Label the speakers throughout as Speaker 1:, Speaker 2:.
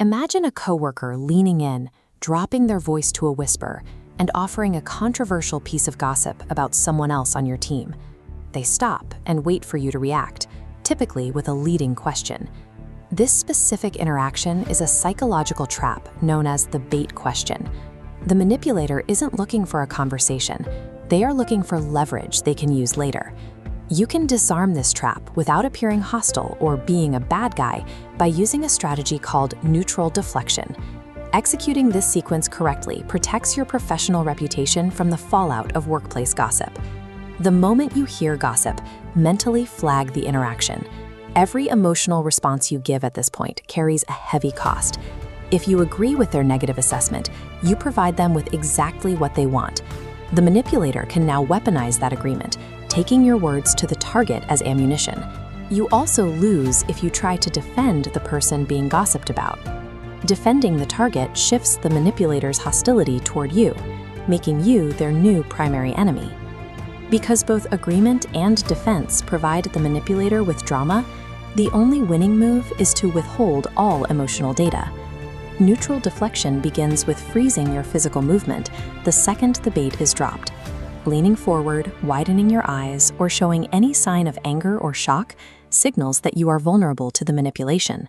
Speaker 1: Imagine a coworker leaning in, dropping their voice to a whisper, and offering a controversial piece of gossip about someone else on your team. They stop and wait for you to react, typically with a leading question. This specific interaction is a psychological trap known as the bait question. The manipulator isn't looking for a conversation. They are looking for leverage they can use later. You can disarm this trap without appearing hostile or being a bad guy by using a strategy called neutral deflection. Executing this sequence correctly protects your professional reputation from the fallout of workplace gossip. The moment you hear gossip, mentally flag the interaction. Every emotional response you give at this point carries a heavy cost. If you agree with their negative assessment, you provide them with exactly what they want. The manipulator can now weaponize that agreement, taking your words to the target as ammunition. You also lose if you try to defend the person being gossiped about. Defending the target shifts the manipulator's hostility toward you, making you their new primary enemy. Because both agreement and defense provide the manipulator with drama, the only winning move is to withhold all emotional data. Neutral deflection begins with freezing your physical movement the second the bait is dropped. Leaning forward, widening your eyes, or showing any sign of anger or shock signals that you are vulnerable to the manipulation.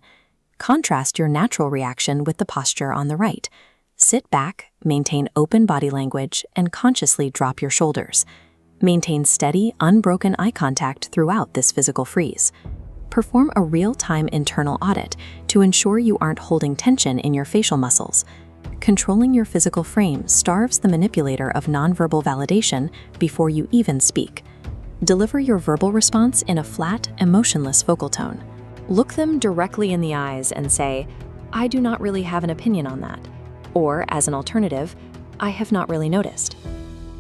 Speaker 1: Contrast your natural reaction with the posture on the right. Sit back, maintain open body language, and consciously drop your shoulders. Maintain steady, unbroken eye contact throughout this physical freeze. Perform a real-time internal audit to ensure you aren't holding tension in your facial muscles. Controlling your physical frame starves the manipulator of nonverbal validation before you even speak. Deliver your verbal response in a flat, emotionless vocal tone. Look them directly in the eyes and say, "I do not really have an opinion on that." Or, as an alternative, "I have not really noticed."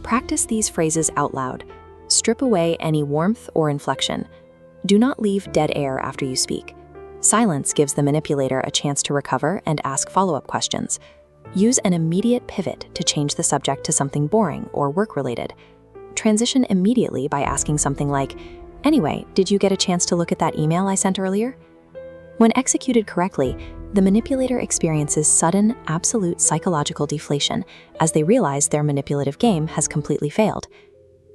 Speaker 1: Practice these phrases out loud. Strip away any warmth or inflection. Do not leave dead air after you speak. Silence gives the manipulator a chance to recover and ask follow-up questions. Use an immediate pivot to change the subject to something boring or work-related. Transition immediately by asking something like, "Anyway, did you get a chance to look at that email I sent earlier?" When executed correctly, the manipulator experiences sudden, absolute psychological deflation as they realize their manipulative game has completely failed.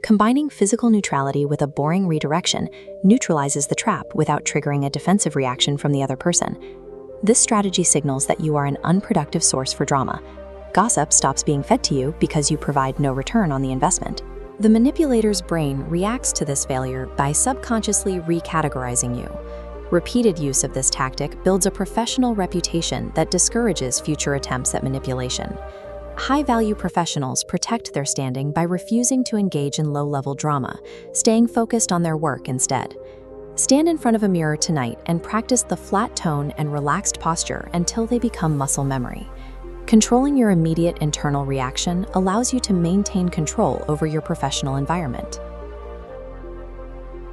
Speaker 1: Combining physical neutrality with a boring redirection neutralizes the trap without triggering a defensive reaction from the other person. This strategy signals that you are an unproductive source for drama. Gossip stops being fed to you because you provide no return on the investment. The manipulator's brain reacts to this failure by subconsciously recategorizing you. Repeated use of this tactic builds a professional reputation that discourages future attempts at manipulation. High-value professionals protect their standing by refusing to engage in low-level drama, staying focused on their work instead. Stand in front of a mirror tonight and practice the flat tone and relaxed posture until they become muscle memory. Controlling your immediate internal reaction allows you to maintain control over your professional environment.